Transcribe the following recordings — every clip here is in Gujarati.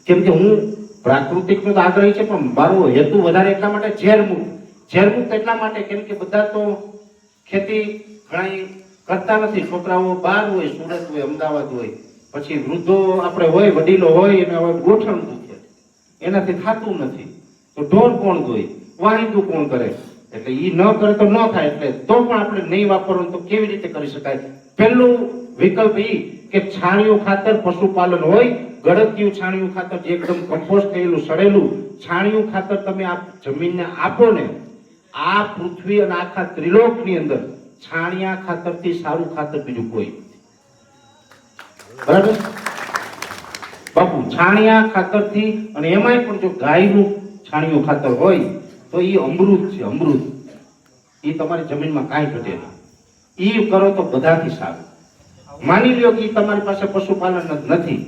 કેમ કે હું પ્રાકૃતિકનો તો આગ્રહી છે, પણ મારો હેતુ વધારે એટલા માટે ઝેરમુક્ત એટલા માટે કેમ કે બધા તો ખેતી ઘણા કરતા નથી. છોકરાઓ બહાર હોય, સુરત હોય, અમદાવાદ હોય, પછી વૃદ્ધો આપણે હોય, વડીલો હોય, એને હવે ગોઠણ દુખે, એનાથી થતું નથી. તો ઢોર કોણ દોય, વાહિંદુ કોણ કરે? એટલે ઈ ન કરે તો ન થાય. એટલે તો પણ આપણે નહીં વાપરવું તો કેવી રીતે કરી શકાય? પહેલું વિકલ્પ ઈ કે છાણિયું ખાતર પશુપાલન હોય, ગળતિયું છાણિયું ખાતર જે એકદમ કમ્પોસ્ટ થયેલું સડેલું છાણિયું ખાતર તમે આ જમીનને આપો ને, આ પૃથ્વી અને આખા ત્રિલોકની અંદર છાણિયા ખાતરથી સારું ખાતર બીજું કોઈ નથી. બરાબર બાપુ? છાણિયા ખાતરથી, અને એમાંય પણ જો ગાયનું છાણિયું ખાતર હોય તો ઈ અમૃત છે, અમૃત. ઈ તમારી જમીનમાં કાંઈ ઘટે નહીં. ઈ કરો તો બધાથી સારું. માની લ્યો કે તમારી પાસે પશુપાલન જ નથી,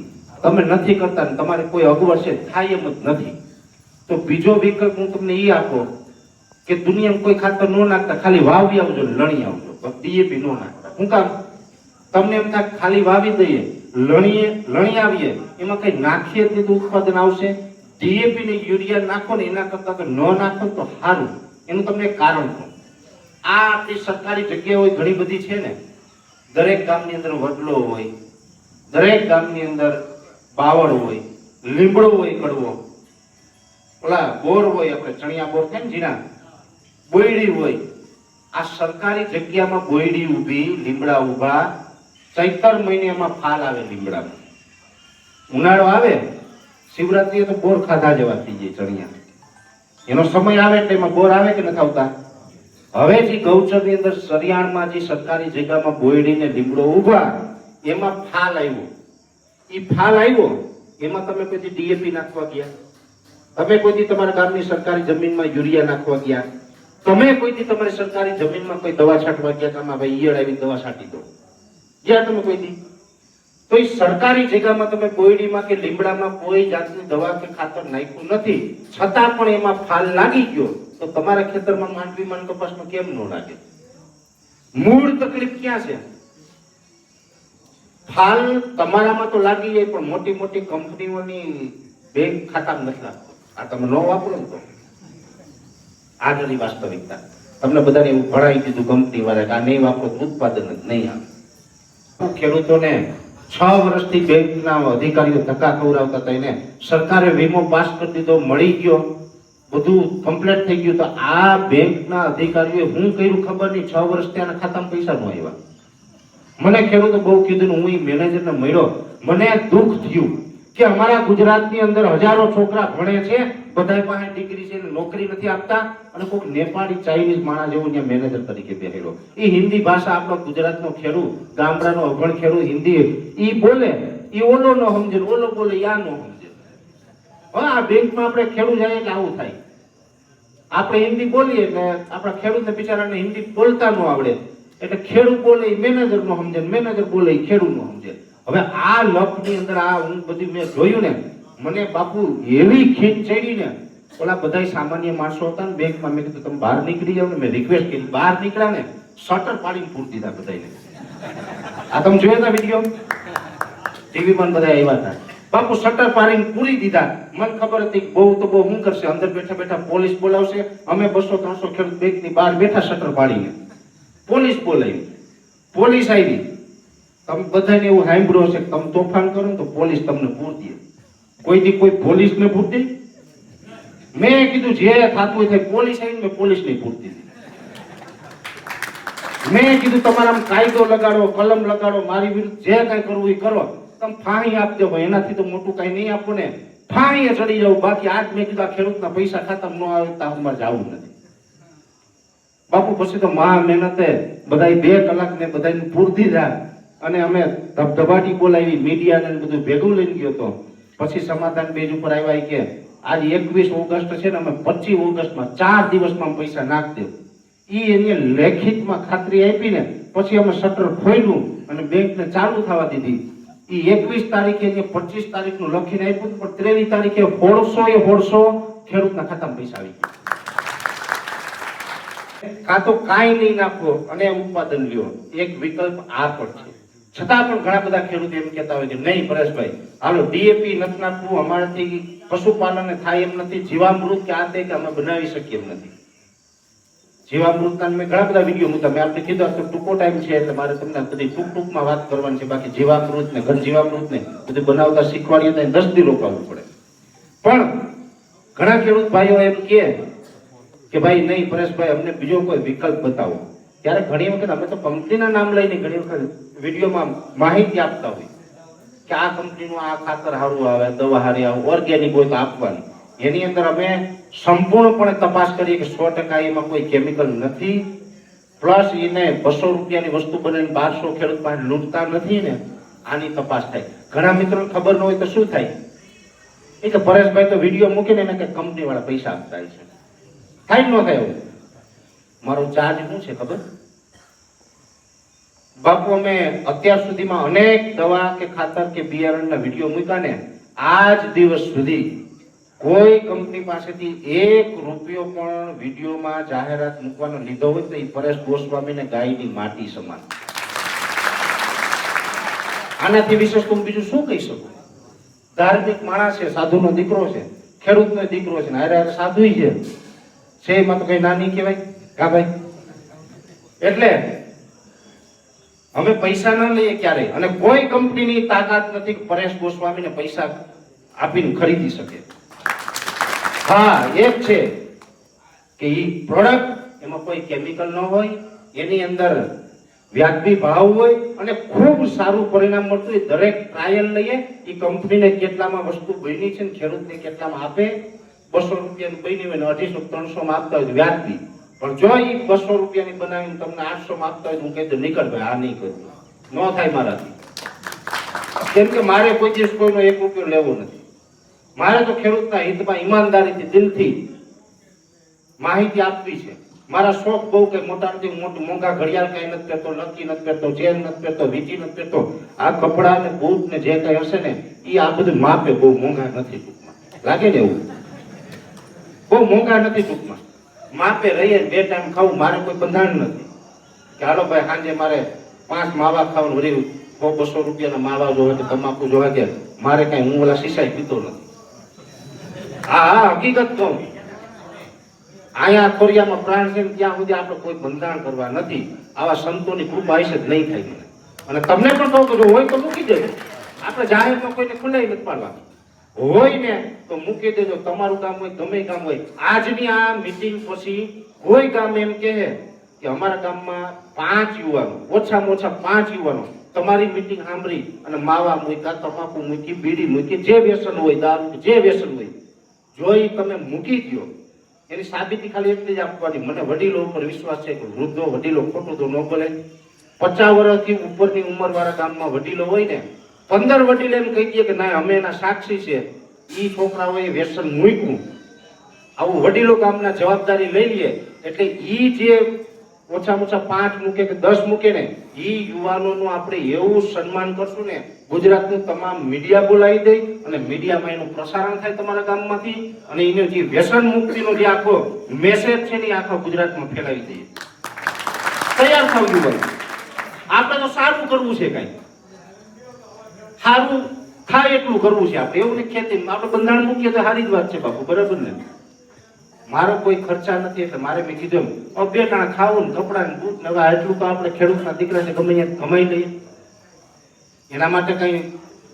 તમે નથી કરતા, તમારે કોઈ અગવડ છે, થાય એમ જ નથી, તો બીજો વિકલ્પ હું તમને ઈ આપો કે દુનિયામાં કોઈ ખાતર ન નાખતા ખાલી વાવી આવજો, લણી આવજો. ડીએપી ન નાખતા. શું કામ? તમને એમ થાય ખાલી વાવી દઈએ, લણી આવીએ, એમાં કઈ નાખીએ તો ઉત્પાદન આવશે. ડીએપી ને યુરિયા નાખો ને એના કરતા તો ન નાખો તો સારું. એનું તમને કારણ કહું. આ આપણી સરકારી જગ્યાઓ ઘણી બધી છે ને, દરેક ગામની અંદર વડલો હોય, દરેક ગામની અંદર બાવળ હોય, લીમડો હોય કડવો, ઓલા બોર હોય, આપણે ચણિયા બોર થાય ને જીણા, બોયડી હોય. આ સરકારી જગ્યામાં બોયડી ઊભી, લીમડા ઊભા, ચૈતર મહિને એમાં ફાલ આવે લીમડામાં. ઉનાળો આવે, શિવરાત્રીએ તો બોર ખાધા જેવા થઈ જાય ચણિયા. એનો સમય આવે એટલે એમાં બોર આવે કે નથી આવતા? હવે જે ગૌચરની અંદર સરિયાણમાં જે સરકારી જગ્યામાં બોયડીને લીમડો ઊભા, એમાં ફાલ આવ્યો. ઈ ફાલ આવ્યો, એમાં તમે કોઈ ડીએપી નાખવા ગયા? તમે કોઈ તમારા ગામની સરકારી જમીનમાં યુરિયા નાખવા ગયા? તમે કોઈ તમારી સરકારી જમીનમાં કોઈ દવા છાંટવા ગયા? કે આમાં ભાઈ ઈયળ આવી દવા છાંટી દો, ગયા તમે કોઈ? તો એ સરકારી જગ્યામાં તમે બોયડીમાં કે લીમડામાં કોઈ જાતની દવા કે ખાતર નાખ્યું નથી, છતાં પણ એમાં ફાલ લાગી ગયો, તો તમારા ખેતરમાં માંડવીમાં કપાસમાં કેમ ન લાગે? મૂળ તકલીફ ક્યાં છે? ફાલ તમારામાં તો લાગી જાય, પણ મોટી મોટી કંપનીઓની બેંક ખાતામાં નથી લાગતો. આ તમે ન વાપરો ને તો આગળની વાસ્તવિકતા. તમને બધાને એવું ભણાવી દીધું કંપની વાળા કે આ નહીં વાપરો તો ઉત્પાદન જ નહીં આવે. ખેડૂતોને 6 વર્ષથી બેંકના અધિકારીઓ ધક્કા ખવડાવતા હતા, એને સરકારે વીમો પાસ કરી દીધો, મળી ગયો, બધું કમ્પ્લીટ થઈ ગયું. તો આ બેંકના અધિકારીઓએ હું કર્યું ખબર નહીં, 6 વર્ષ ત્યાંના ખાતામાં પૈસા ન આવ્યા. મને ખેડૂતો બહુ કીધું, હું મેનેજરને મળ્યો, મને દુઃખ થયું કે અમારા ગુજરાતની અંદર હજારો છોકરા ભણે છે, બધા પાસે ડિગ્રી છે, નોકરી નથી આપતા, અને કોઈક નેપાળી ચાઇનીઝ માણસ જેવો ત્યાં મેનેજર તરીકે બેઠેલો. એ હિન્દી ભાષા આપણો ગુજરાતનો ખેડૂત, ગામડાનો અભણ ખેડૂત હિન્દી ઈ બોલે, ઈ ઓલો ન સમજે, ઓલો બોલે યા ન સમજે. હવે આ બેંકમાં આપણે ખેડૂત જાય એટલે આવું થાય. આપણે હિન્દી બોલીએ એટલે આપણા ખેડૂતને બિચારાને હિન્દી બોલતા ન આવડે, એટલે ખેડૂત બોલે એ મેનેજર નો સમજે, મેનેજર બોલે એ ખેડૂત નો સમજે. હવે આ લપની અંદર આ હું બધું મેં જોયું ને, મને બાપુ એવી ખીચ ચડી ને. ઓલા બધા સામાન્ય માણસો હતા ને બેંકમાં, મેં કીધું તમે બહાર નીકળી જાવ ને, મેં રિક્વેસ્ટ કરી. બહાર નીકળ્યા ને, શટર પાડીને પૂરી દીધા બધાને. આ તમે જોયા હતા વિડીયો? ટીવીમાં બધા આવ્યા હતા. બાપુ શટર પાડીને પૂરી દીધા. મને ખબર હતી બહુ તો બહુ શું કરશે, અંદર બેઠા બેઠા પોલીસ બોલાવશે. અમે 200-300 ખેડૂત બેંકની બહાર બેઠા શટર પાડીને, પોલીસ બોલાવી, પોલીસ આવી. તમે બધાને એવું સાંભળ્યું હશે કે તમે તોફાન કરો ને તો પોલીસ તમને પૂરી દે. કોઈ દી કોઈ પોલીસ ને પૂરી દે? મેં કીધું જે થતું હોય થાય. પોલીસ આવીને મેં પોલીસ ને પૂરી દીધી. મેં કીધું તમારા કાયદો લગાડો, કલમ લગાડો, મારી વિરુદ્ધ જે કઈ કરવું એ કરો, તમે ફાણી આપી દો. એનાથી તો મોટું કઈ નહીં આપો ને, ફાણીએ ચડી જાવ. બાકી આજ મેં કીધું આ ખેડૂતના પૈસા ખાતામાં ન આવે તો અમારે જવું નથી. બાપુ પછી તો મહા મહેનતે બધા 2 કલાક ને બધાને પૂરી દીધા, અને અમે ધબધબાટી બોલાવી, મીડિયા ને બધું ભેગું લઈને ગયો તો. પછી સમાધાન પેજ ઉપર આવ્યા કે આજ 21 ઓગસ્ટ છે ને, અમે 25 ઓગસ્ટમાં 4 દિવસમાં પૈસા નાખ દે. ઈ એને લેખિતમાં ખાતરી આપી ને પછી અમે શટર ખોલ્યું અને બેંકને ચાલુ થવા દીધી. ઈ 21 તારીખે એને 25 તારીખનું લખીને આપ્યું, પણ 23 તારીખે 100 ખેડૂતના ખાતામાં પૈસા આવી ગયા. કાં તો કાંઈ નહીં નાખો અને ઉત્પાદન લ્યો. એક વિકલ્પ આ પણ છે. છતાં પણ ઘણા બધા ખેડૂતો એમ કહેતા હોય કે નહીં પરેશભાઈ હાલો ડીએપી નથી નાખવું, અમારાથી પશુપાલન થાય એમ નથી, જીવામૃત કે આ તે કે અમે બનાવી શકીએ એમ નથી. જીવામૃતના મેં ઘણા બધા વિડીયો મૂક્યા, મેં આપણે કીધું તો ટૂંકો ટાઈમ છે એટલે મારે તમને બધી ટૂંકમાં વાત કરવાની છે. બાકી જીવામૃત ને ઘર જીવામૃત ને બધું બનાવતા શીખવાડીએ તો 10 દી રોકાવવું પડે. પણ ઘણા ખેડૂત ભાઈઓ એમ કે ભાઈ નહીં પરેશભાઈ અમને બીજો કોઈ વિકલ્પ બતાવો. ત્યારે ઘણી વખત અમે તો કંપનીના નામ લઈને ઘણી વખત વિડીયોમાં માહિતી આપતા હોય કે આ કંપનીનું આ ખાતર સારું આવે, દવા સારી આવે, ઓર્ગેનિક હોય તો આપવાની. એની અંદર અમે સંપૂર્ણપણે તપાસ કરીએ કે 100% એમાં કોઈ કેમિકલ નથી, પ્લસ એને 200 રૂપિયાની વસ્તુ બનાવીને 1200 ખેડૂત પાસે લૂંટતા નથી ને, આની તપાસ થાય. ઘણા મિત્રોને ખબર ન હોય તો શું થાય, એ કે પરેશભાઈ તો વિડીયો મૂકીને એને કે કંપની વાળા પૈસા આપતા છે. થાય ન થાય એવું? મારો ચાર્જ શું છે ખબર બાપુ? અમે અત્યાર સુધીમાં અનેક દવા કે ખાતર કે બિયારણના વિડીયો મૂક્યા ને, આજ દિવસ સુધી કોઈ કંપની પાસેથી 1 રૂપિયો પણ વિડીયોમાં જાહેરાત મૂકવાનો લીધો હોય તો એ પરેશ ગોસ્વામીને ગાયની માટી સમાન. આનાથી વિશેષ હું બીજું શું કહી શકું? ધાર્મિક માણસ છે, સાધુનો દીકરો છે, ખેડૂતનો દીકરો છે, હારે હારે સાધુ છે એમાં તો કઈ નાની કહેવાય કા ભાઈ? એટલે અમે પૈસા ન લઈએ ક્યારેય, અને કોઈ કંપનીની તાકાત નથી કે પરેશ ગોસ્વામીને પૈસા આપીને ખરીદી શકે. હા એક છે કે ઈ પ્રોડક્ટ એમાં કોઈ કેમિકલ ન હોય, એની અંદર વ્યાજબી ભાવ હોય અને ખૂબ સારું પરિણામ મળતું હોય. દરેક ટ્રાયલ લઈએ, એ કંપનીને કેટલામાં વસ્તુ બની છે ને ખેડૂતને કેટલામાં આપે. 200 રૂપિયાની બની હોય ને 250-300 માં આપતા હોય વ્યાજબી, પણ જો એ 200 રૂપિયાની બનાવીને તમને 800 માં આપતા હોય તો હું કહી દઉં નીકળ ભાઈ, આ નહીં કરવું, ન થાય મારાથી. કેમ કે મારે કોઈ દિવસ કોઈનો 1 રૂપિયો લેવો નથી. મારે તો ખેડૂતના હિતમાં ઈમાનદારીથી દિલથી માહિતી આપવી છે. મારા શોખ બહુ કઈ મોટા નથી. મોટું મોંઘા ઘડિયાળ કઈ નથી પહેરતો, લકી નથી પહેરતો, ચેન નથી પહેરતો, વીંટી નથી પહેરતો. આ કપડા ને બૂટ ને જે કઈ હશે ને એ આ બધું માપે, બહુ મોંઘા નથી. ટૂંકમાં લાગે ને એવું, બહુ મોંઘા નથી. ટૂંકમાં માપે રહીએ, 2 ટાઈમ ખાવું. મારે કોઈ બંધારણ નથી કે હાલો ભાઈ સાંજે મારે 5 માવા ખાવાનું, વળી 100-200 રૂપિયાના માવા જોવે કે તમાકુ જોવે કે મારે કઈ, હું ઓલા શીશાઈ પીતો નથી. હા હકીકત કહું, અહીંયા ખોરિયામાં પ્રાણ છે ત્યાં સુધી આપણે કોઈ બંધારણ કરવા નથી. આવા સંતોની કૃપા હશે જ નહીં થાય મને. અને તમને પણ કહું કે જો હોય તો મૂકી દેજો. આપણે જાહેરમાં કોઈને ખુલ્લાઈ નથી પાડવાની. હોય ને તો મૂકી દેજો. તમારું કામ હોય, ગમે કામ હોય. આજની આ મીટિંગ પછી કોઈ ગામ એમ કહે કે અમારા ગામમાં 5 યુવાનો, ઓછામાં ઓછા 5 યુવાનો તમારી મીટિંગ સાંભળી અને માવા મૂક્યા, તમાકુ મૂકી, બીડી મૂકી, જે વ્યસન હોય, દારૂ જે વ્યસન હોય, જો એ તમે મૂકી દો, એની સાબિતી ખાલી એટલી જ આપવાની. મને વડીલો ઉપર વિશ્વાસ છે કે વૃદ્ધો વડીલો ખોટું તો ન બોલે. 50 વર્ષથી ઉપરની ઉંમર વાળા ગામમાં વડીલો હોય ને, 15 વડીલો એમ કહી દે કે ના અમે એના સાક્ષી છે, ઈ છોકરાઓએ વ્યસન મૂક્યું. આવું વડીલો ગામના જવાબદારી લઈ લે એટલે ઈ જે ઓછામાં ઓછા 5 મૂકે કે 10 મૂકે ને, ઈ યુવાનોનું આપણે એવું સન્માન કરશું ને, ગુજરાતનું તમામ મીડિયા બોલાવી દે અને મીડિયામાં એનું પ્રસારણ થાય તમારા ગામમાંથી, અને એનો જે વ્યસન મુક્તિનો જે આખો મેસેજ છે ને આખા ગુજરાતમાં ફેલાવી દઈએ. તૈયાર થાવ યુવાન. આપણે તો સારું કરવું છે, કઈ સારું થાય એટલું કરવું છે આપણે. એવું ને ખેતી આપણે બંધારણ મૂકીએ તો સારી જ વાત છે બાપુ, બરાબર ને? મારો કોઈ ખર્ચા નથી એટલે મારે મેં કીધું 2 ટાણા ખાવું ને કપડા ને બૂટ ને, હવે એટલું તો આપણે ખેડૂતના દીકરાને ગમે ત્યાં કમાઈ લઈએ. એના માટે કઈ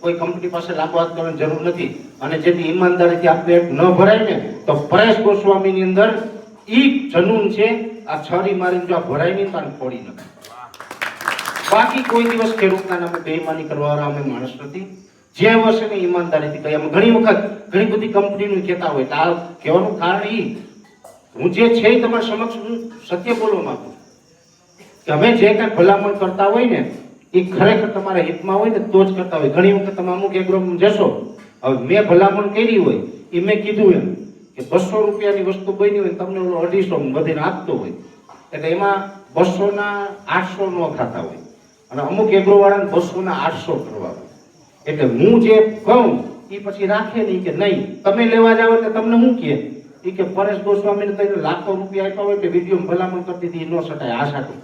કોઈ કંપની પાસે લાભ વાત કરવાની જરૂર નથી. અને જેથી ઈમાનદારીથી આપણે ન ભરાય ને, તો પરેશ ગોસ્વામીની અંદર ઈ જનૂન છે. આ છરી મારીને જો ભરાય નહીં તો આને ફોડી નાખે. બાકી કોઈ દિવસ ખેડૂતના નામે બેઈમાની કરવાવાળા અમે માણસ નથી. જે વર્ષે ને ઈમાનદારીથી કહીએ. અમે ઘણી વખત ઘણી બધી કંપનીનું કહેતા હોય તો આ કહેવાનું કારણ ઈ, હું જે છે એ તમારા સમક્ષ હું સત્ય બોલવા માંગુ કે અમે જે કઈ ભલામણ કરતા હોય ને એ ખરેખર તમારા હિતમાં હોય ને તો જ કરતા હોય. ઘણી વખત તમે અમુક એગ્રોમાં જશો, હવે મેં ભલામણ કરી હોય એ મેં કીધું એમ કે 200 રૂપિયાની વસ્તુ બની હોય તમને ઓલો 250 વધીને આપતો હોય, એટલે એમાં 200 ના 800 ન ખાતા હોય અને અમુક એગ્રો વાળાને 200 ના 800 કરવા હોય. એટલે હું જે કહું એ પછી રાખે નહીં કે નહીં તમે લેવા જાવ એટલે તમને શું કહે એ કે પરેશ ગોસ્વામીને તો લાખો રૂપિયા આપ્યા હોય કે વિડીયો ભલામણ કરતી હતી ન સટાય. આ સાટું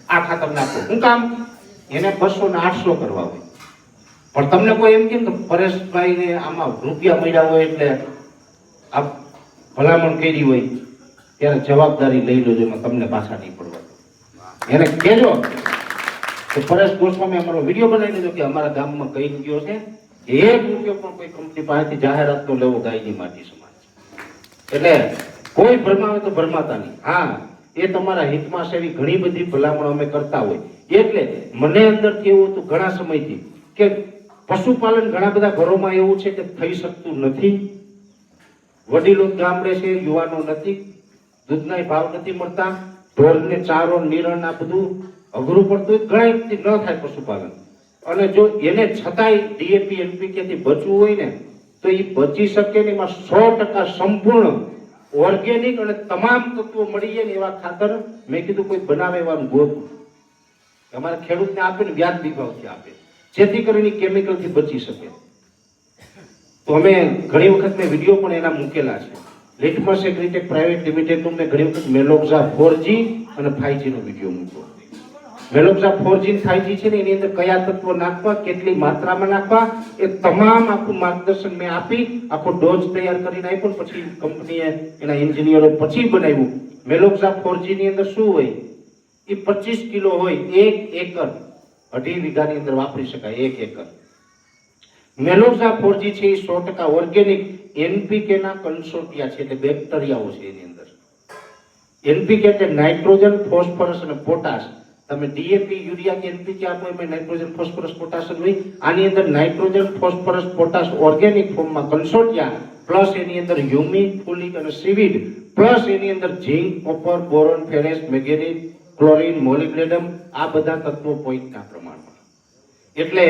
આ ખાતર નાખો. હું કામ એને 200 ને 800 કરવા હોય. પણ તમને કોઈ એમ કે પરેશભાઈને આમાં રૂપિયા મળ્યા હોય એટલે આ ભલામણ કરી હોય ત્યારે જવાબદારી લઈ લો, એમાં તમને પાછા નહીં પડવા. એને કહેજો કે પરેશ ગોસ્વામી અમારો વિડીયો બનાવી દીધો કે અમારા ગામમાં કઈ ગયો છે, 1 રૂપિયો પણ કોઈ કંપની પાસેથી જાહેરાત તો લેવો ગાયની માટી સમાજ. એટલે કોઈ ભરમાવે તો ભરમાતા નહીં. હા, એ તમારા હિતમાં છે એવી ઘણી બધી ભલામણો અમે કરતા હોય. એટલે મને અંદરથી એવું હતું ઘણા સમયથી કે પશુપાલન ઘણા બધા ઘરોમાં એવું છે કે થઈ શકતું નથી. વડીલો ગામડે છે, યુવાનો નથી, દૂધના ભાવ નથી મળતા, ઢોરને ચારો નિરણ આ બધું અઘરું પડતું હોય, ઘણા ન થાય પશુપાલન. અને જો એને છતાંય ડીએપી એનપીકે થી બચવું હોય ને તો એ બચી શકે ને. એમાં 100% સંપૂર્ણ ઓર્ગેનિક અને તમામ તત્વો મળી જાય ને એવા ખાતર મેં કીધું કોઈ બનાવે એવાનું ગોતું. અમારે ખેડૂતને આપે ને વ્યાજબી ભાવથી આપે, જેથી કરીને કેમિકલ થી બચી શકે. તો અમે ઘણી વખત મેં વિડીયો પણ એના મૂકેલા છે. લિટમસ એગ્રીટેક પ્રાઇવેટ લિમિટેડ મેં ઘણી વખત મેલોક્ઝા 4G અને 5G નો વિડીયો મૂક્યો. મેલોક્ઝા 4G અને 5G છે ને એની અંદર કયા તત્વો નાખવા, કેટલી માત્રામાં નાખવા, એ તમામ આખું માર્ગદર્શન મેં આપી, આખો ડોઝ તૈયાર કરીને આપ્યો. પછી કંપનીએ એના એન્જિનિયરો પછી બનાવ્યું. મેલોક્ઝા 4G ની અંદર શું હોય, એ 25 કિલો હોય 1 એકર, 2.5 વીઘાની અંદર વાપરી શકાય 1 એકર. મેલોક્ઝા 4G છે એ 100% ઓર્ગેનિક એનપીકે ના કન્સોર્ટિયા છે, એટલે બેક્ટેરિયાઓ છે એની અંદર. એનપીકે એટલે નાઇટ્રોજન, ફોસ્ફરસ અને પોટાશ. તમે ડીએપી, યુરિયા કે એનપીકે આપો એમાં નાઇટ્રોજન, ફોસ્ફરસ, પોટાશ જ હોય. આની અંદર નાઇટ્રોજન, ફોસ્ફરસ, પોટાશ ઓર્ગેનિક ફોર્મમાં કન્સોર્ટિયા, પ્લસ એની અંદર હ્યુમિક, ફોલિક અને સીવીડ, પ્લસ એની અંદર zinc, copper, boron, ferrous, manganese, chlorine, molybdenum, આ બધા તત્વો પોઈન્ટના પ્રમાણમાં. એટલે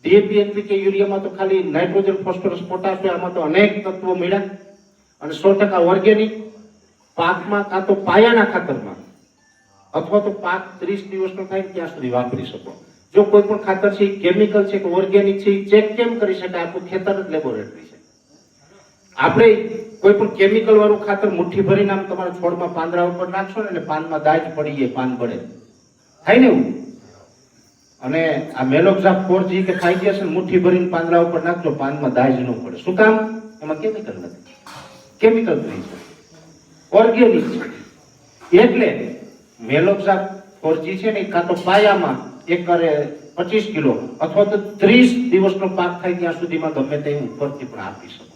ડીએપી એનપીકે યુરિયામાં તો ખાલી નાઇટ્રોજન, ફોસ્ફરસ, પોટાશ હોય, આમાં તો અનેક તત્વો મળ્યા. અને 100% ઓર્ગેનિક પાકમાં કાં તો પાયાના ખાતરમાં અથવા તો પાક 30 દિવસનો થાય ત્યાં સુધી વાપરી શકો. જો કોઈ પણ ખાતર છે કેમિકલ છે કે ઓર્ગેનિક છે, ચેક કેમ કરી શકાય? આપણું ખેતર જ લેબોરેટરી છે. આપણે કોઈ પણ કેમિકલ વાળું ખાતર મુઠ્ઠી ભરીને આમ તમારા છોડમાં પાંદડા ઉપર નાખશો ને એટલે પાનમાં દાજ પડી જાય, પાન બળે, થાય ને એવું. અને આ મેલોક્ઝા 4G કે 5G છે, મુઠ્ઠી ભરીને પાંદડા ઉપર નાખજો, પાનમાં દાજ ન પડે. શું કામ? એમાં કેમિકલ નથી, કેમિકલ નહીં છે, ઓર્ગેનિક છે. એટલે મેલોક્ઝા 4G છે ને કાં તો પાયામાં એકરે 25 કિલો અથવા તો 30 દિવસનો પાક થાય ત્યાં સુધીમાં ગમે તે ઉપરથી પણ આપી શકો.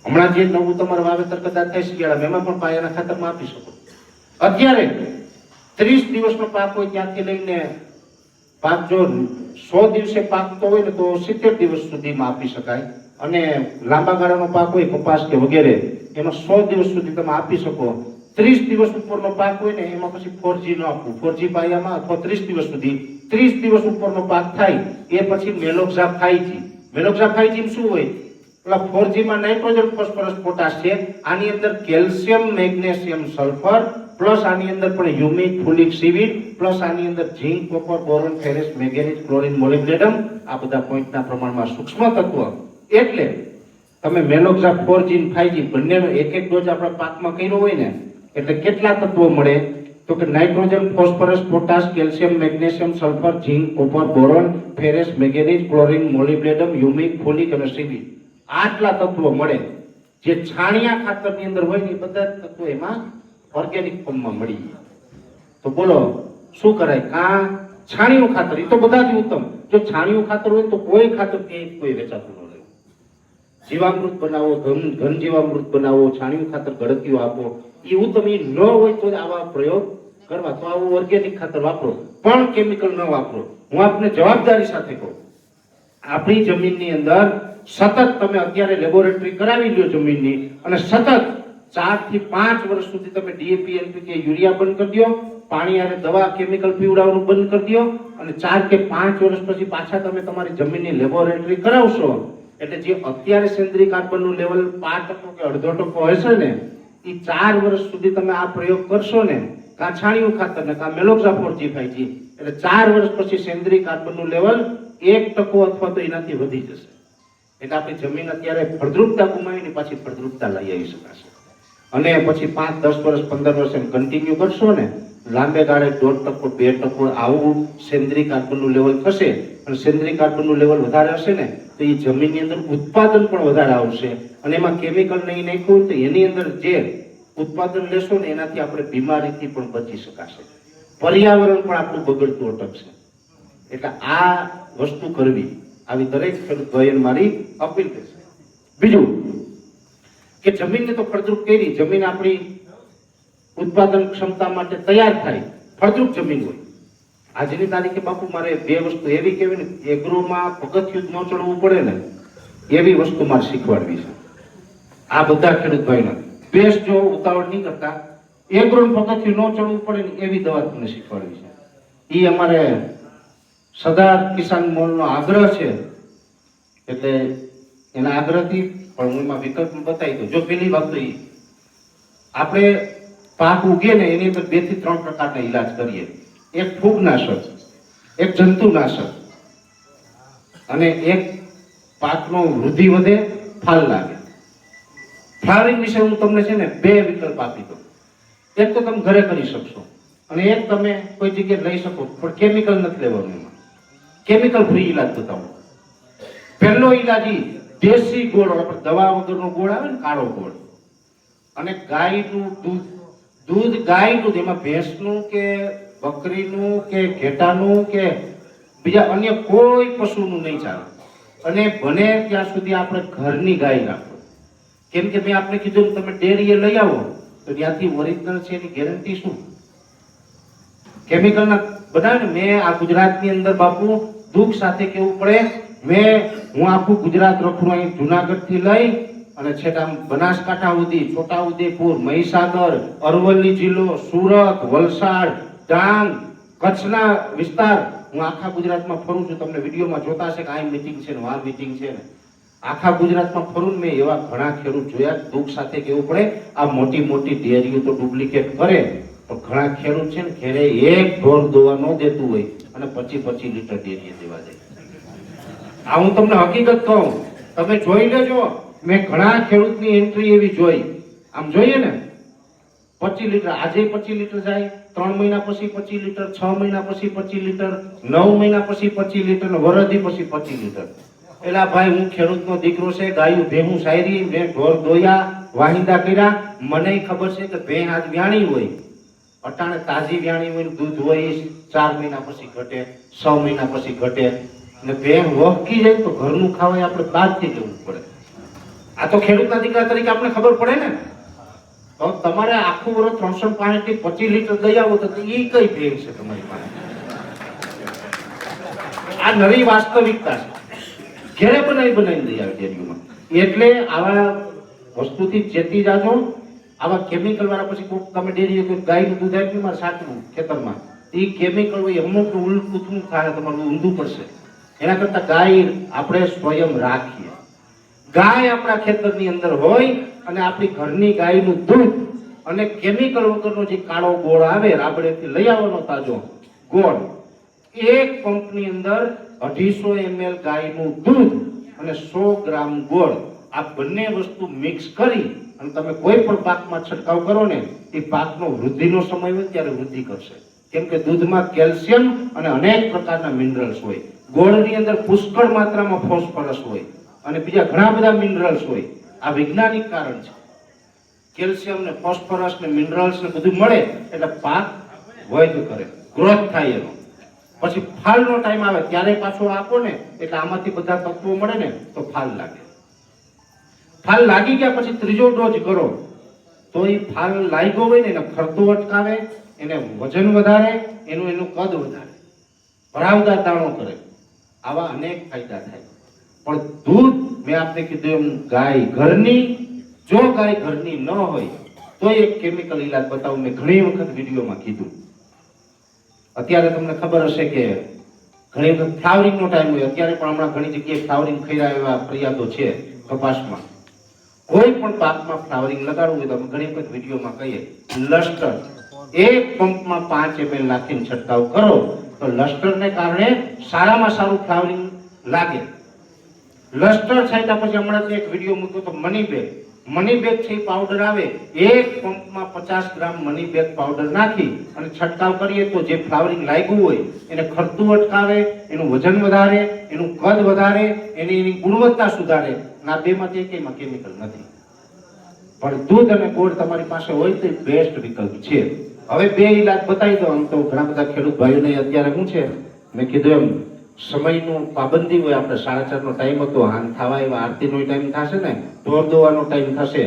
હમણાં જે નવું તમારું વાવેતર કદાચ થાય શિયાળા, એમાં પણ પાયાના ખાતરમાં આપી શકો. અત્યારે 30 દિવસનો પાક હોય ત્યાંથી લઈને પાક જો 100 દિવસે પાકતો હોય ને તો 70 દિવસ સુધીમાં આપી શકાય. અને લાંબા ગાળાનો પાક હોય કપાસ કે વગેરે, એમાં 100 દિવસ સુધી તમે આપી શકો. 30 દિવસ ઉપરનો પાક હોય ને એમાં પછી 4G ન આપવું, 4G પાયામાં અથવા 30 દિવસ સુધી. 30 દિવસ ઉપરનો પાક થાય એ પછી મેલોક્ઝા 5G. મેલોક્ઝા 5G શું હોય? પેલા 4G માં નાઇટ્રોજન, ફોસ્ફરસ, પોટાશ છે, આની અંદર કેલ્શિયમ, મેગ્નેશિયમ, સલ્ફર, પ્લસ આની અંદર પણ હ્યુમિક, ફોલિક, સીવીડ, પ્લસ આની અંદર zinc, copper, boron, ferrous, manganese, chlorine, molybdenum, આ બધા પોઈન્ટના પ્રમાણમાં સૂક્ષ્મ તત્વ. એટલે તમે મેલોક્ઝા 4G અને 5G બંનેનો એક ડોઝ આપણા પાકમાં કર્યો હોય ને એટલે કેટલા તત્વો મળે? તો કે nitrogen, phosphorus, potash, calcium, magnesium, sulphur, zinc, copper, boron, ferrous, manganese, chlorine, molybdenum, humic, folic અને સીવીડ. આટલા તત્વો મળે. જે છાણિયા ખાતરની અંદર હોય ને એ બધા તત્વો એમાં ઓર્ગેનિક ફોર્મમાં મળી જાય. તો બોલો શું કરાય? છાણિયું ખાતર એ તો બધાથી ઉત્તમ. જો છાણિયું ખાતર હોય તો કોઈ ખાતર ક્યાંય કોઈ વેચાતું ન રહે. જીવામૃત બનાવો, ઘન જીવામૃત બનાવો, છાણિયું ખાતર ગળતિયું આપો, એ ઉત્તમ. એ ન હોય તો આવા પ્રયોગ કરવા. તો આવું ઓર્ગેનિક ખાતર વાપરો, પણ કેમિકલ ન વાપરો. હું આપને જવાબદારી સાથે કહું, આપણી જમીનની અંદર સતત તમે અત્યારે લેબોરેટરી કરાવી લ્યો જમીનની, અને સતત 4 થી 5 વર્ષ સુધી તમે ડીએપી, એનપીકે, યુરિયા બંધ કરી દો, પાણી અને દવા કેમિકલ પીવડાવવાનું બંધ કરી દો, અને 4 કે 5 વર્ષ પછી પાછા તમે તમારી જમીનની લેબોરેટરી કરાવશો એટલે જે અત્યારે સેન્દ્રિય કાર્બનનું લેવલ 5% કે 1.5% હશે ને, એ 4 વર્ષ સુધી તમે આ પ્રયોગ કરશો ને, કાં છાણિયું ખાતર ને કાં મેલોક્ઝા 4G 5G, એટલે 4 વર્ષ પછી સેન્દ્રિય કાર્બનનું લેવલ 1% અથવા તો એનાથી વધી જશે. એટલે આપણી જમીન અત્યારે ફળદ્રુપતા ગુમાવીને પાછી ફળદ્રુપતા લઈ આવી શકાશે. અને પછી 5, 10 વર્ષ, 15 વર્ષ એમ કન્ટિન્યુ કરશો ને લાંબે ગાળે 1% 2% આવું સેન્દ્રિય કાર્બનનું લેવલ થશે અને સેન્દ્રિય કાર્બનનું લેવલ વધારે હશે ને તો એ જમીનની અંદર ઉત્પાદન પણ વધારે આવશે અને એમાં કેમિકલ નહીં નાખ્યું તો એની અંદર જે ઉત્પાદન લેશો ને એનાથી આપણે બીમારીથી પણ બચી શકાશે, પર્યાવરણ પણ આપણું બગડતું અટકશે. એટલે આ વસ્તુ કરવી આવી દરેક ખેડૂત ભાઈઓને મારી અપીલ છે. બીજું કે જમીનને તો ફળદ્રુપ કરી, જમીન આપણી ઉત્પાદન ક્ષમતા માટે તૈયાર થાય, ફળદ્રુપ જમીન હોય. આજની તારીખે બાપુ મારે બે વસ્તુ એવી કહેવી ને, એગ્રોમાં પગથિયું ન ચડવું પડે ને એવી વસ્તુ મારે શીખવાડવી છે આ બધા ખેડૂત ભાઈઓને. બેસ્ટ જો ઉતાવળ નહીં કરતા, એગ્રો પગથિયું ન ચડવું પડે ને એવી દવા તમને શીખવાડવી છે. એ અમારે સરદાર કિસાન મોલનો આગ્રહ છે, એટલે એના આગ્રહથી પણ હું એમાં વિકલ્પ બતાવી દઉં. જો પેલી વાત તો આપણે પાક ઉગે ને એની અંદર 2 થી 3 પ્રકારના ઈલાજ કરીએ. એક ફૂગનાશક, એક જંતુનાશક અને એક પાકનો વૃદ્ધિ વધે, ફાલ લાગે. ફ્લાવરિંગ વિશે હું તમને છે ને 2 વિકલ્પ આપી દઉં. એક તો તમે ઘરે કરી શકશો અને એક તમે કોઈ જગ્યાએ લઈ શકો, પણ કેમિકલ નથી લેવાનું. એમાં કેમિકલ ફ્રી ઈલાજ બતાવો. પહેલો ઈલાજ દેશી ગોળ, આપણે દવા વગરનો ગોળ આવે ને, કાળો ગોળ, અને ગાયનું દૂધ ગાયનું, એમાં ભેંસનું કે બકરીનું કે ઘેટાનું કે બીજા અન્ય કોઈ પશુનું નહીં ચાલે. અને બને ત્યાં સુધી આપણે ઘરની ગાય રાખો. કેમ કે મેં આપણે કીધું તમે ડેરીએ લઈ આવો તો ત્યાંથી ઓરિજિનલ છે એની ગેરંટી શું? કેમિકલના બનાવે ને. મેં આ ગુજરાતની અંદર બાપુ દુઃખ સાથે કેવું પડે, હું આખું ગુજરાત રખડું, અહીં જુનાગઢ થી લઈ અને છેટા બનાસકાંઠા સુધી, છોટાઉદેપુર, મહીસાગર, અરવલ્લી જિલ્લો, સુરત, વલસાડ, ડાંગ, કચ્છના વિસ્તાર, હું આખા ગુજરાતમાં ફરું છું. તમને વિડીયોમાં જોતા હશે કે આ મીટિંગ છે ને આ મીટિંગ છે ને. આખા ગુજરાતમાં ફરું, મેં એવા ઘણા ખેડૂત જોયા. દુઃખ સાથે કેવું પડે, આ મોટી મોટી ડેરીઓ તો ડુપ્લિકેટ કરે, પણ ઘણા ખેડૂત છે ને ઘરે એક ઢોર દોવા ન દેતું હોય અને 25 લીટર ડેરીએ દેવા જાય. આ હું તમને હકીકત કહું, તમે જોઈ લેજો. મેં ઘણા ખેડૂતની એન્ટ્રી એવી જોઈ. આમ જોઈએ ને 25 લીટર, આજે 25 લીટર જાય, 3 મહિના પછી 25 લીટર, 6 મહિના પછી 25 લીટર, 9 મહિના પછી 25 લીટર, વરદી પછી 25 લીટર. એલા ભાઈ, હું ખેડૂતનો દીકરો છે, ગાયું ભેહું સાયરી, મેં ઢોર દોયા, વાહિંદા કર્યા. મને ખબર છે કે ભેં આજ વ્યાણી હોય, અટાણે તાજી વ્યાણી હોય, દૂધ હોય 4 મહિના પછી ઘટે, 6 મહિના પછી ઘટે, અને ભેં વહકી જાય તો ઘરનું ખાવાય આપણે બહારથી લેવું પડે. આ તો ખેડૂતના દીકરા તરીકે આપણે ખબર પડે ને. તો તમારે આખું વર્ષ 365 થી 25 લીટર દઈ આવો તો એ કઈ ભેં છે તમારી પાસે? આ નવી વાસ્તવિકતા છે. ઘેરે બનાવીને દઈ આવે ડેરીઓમાં. એટલે આવા વસ્તુથી ચેતી જાજો. આવા કેમિકલ વાળા પછી કોક તમે ડેરી ગાયનું દૂધ આપ્યું મારે સાચવું ખેતરમાં, એ કેમિકલ હોય, અમુક ઉલટું થાય, તમારું ઊંધું પડશે. એના કરતા ગાય આપણે સ્વયં રાખીએ. ગાય આપણા ખેતરની અંદર હોય અને આપણી ઘરની ગાયનું દૂધ અને કેમિકલ વગરનો જે કાળો ગોળ આવે, રાબડેથી લઈ આવવાનો તાજો ગોળ, એક પંપની અંદર 250 ml ગાયનું દૂધ અને 100 ગ્રામ ગોળ, આ બંને વસ્તુ મિક્સ કરી અને તમે કોઈ પણ પાકમાં છંટકાવ કરો ને, એ પાકનો વૃદ્ધિનો સમય હોય ત્યારે વૃદ્ધિ કરશે. કેમ કે દૂધમાં કેલ્શિયમ અને અનેક પ્રકારના મિનરલ્સ હોય, ગોળની અંદર પુષ્કળ માત્રામાં ફોસ્ફરસ હોય અને બીજા ઘણા બધા મિનરલ્સ હોય. આ વૈજ્ઞાનિક કારણ છે. કેલ્શિયમ ને ફોસ્ફરસ ને મિનરલ્સ ને બધું મળે એટલે પાક વૈધ કરે, ગ્રોથ થાય એનો. પછી ફાલનો ટાઈમ આવે ત્યારે પાછો આપો ને, એટલે આમાંથી બધા તત્વો મળે ને તો ફાલ લાગે. ફાલ લાગી ગયા પછી ત્રીજો ડોઝ કરો તો એ ફાલ લાગ્યો હોય ને એને ખરતો અટકાવે, એને વજન વધારે, એનું કદ વધારે, ભરાવદાર દાણો કરે. આવા અનેક ફાયદા થાય. પણ દૂધ મેં આપને કીધું એમ ગાય ઘરની, જો ગાય ઘરની ન હોય તો એક કેમિકલ ઈલાજ બતાવું. મેં ઘણી વખત વિડીયોમાં કીધું. અત્યારે તમને ખબર હશે કે ઘણી વખત ફ્લાવરિંગનો ટાઈમ હોય, અત્યારે પણ હમણાં ઘણી જગ્યાએ ફ્લાવરિંગ થયા એવા ફરિયાદો છે. કપાસમાં કોઈ પણ પાકમાં ફ્લાવરિંગ લગાડવું હોય તો અમે ઘણી વખત વિડીયોમાં કહીએ, લસ્ટર એક પંપમાં 5 ml નાખીને છંટકાવ કરો તો લસ્ટરને કારણે સારામાં સારું ફ્લાવરિંગ લાગે. લસ્ટર છાંટ્યા પછી હમણાં એક વિડીયો મૂક્યો તો મની બેગ, મની બેગ છે પાવડર આવે, એક પંપમાં 50 ગ્રામ મની બેગ પાવડર નાખી અને છંટકાવ કરીએ તો જે ફ્લાવરિંગ લાગ્યું હોય એને ખરતું અટકાવે, એનું વજન વધારે, એનું કદ વધારે, એની ગુણવત્તા સુધારે. ના બેમાંથી એકમાં કેમિકલ નથી. પણ દૂધ અને ગોળ તમારી પાસે હોય તો બેસ્ટ વિકલ્પ છે. હવે બે ઈલાજ બતાવી દો. આમ તો ઘણા બધા ખેડૂત ભાઈઓને અત્યારે શું છે, મેં કીધું એમ સમયનું પાબંદી હોય. આપણે 4:30 નો ટાઈમ હતો, હાન થવા એવા આરતીનો ટાઈમ થશે ને, ઢોર દોવાનો ટાઈમ થશે.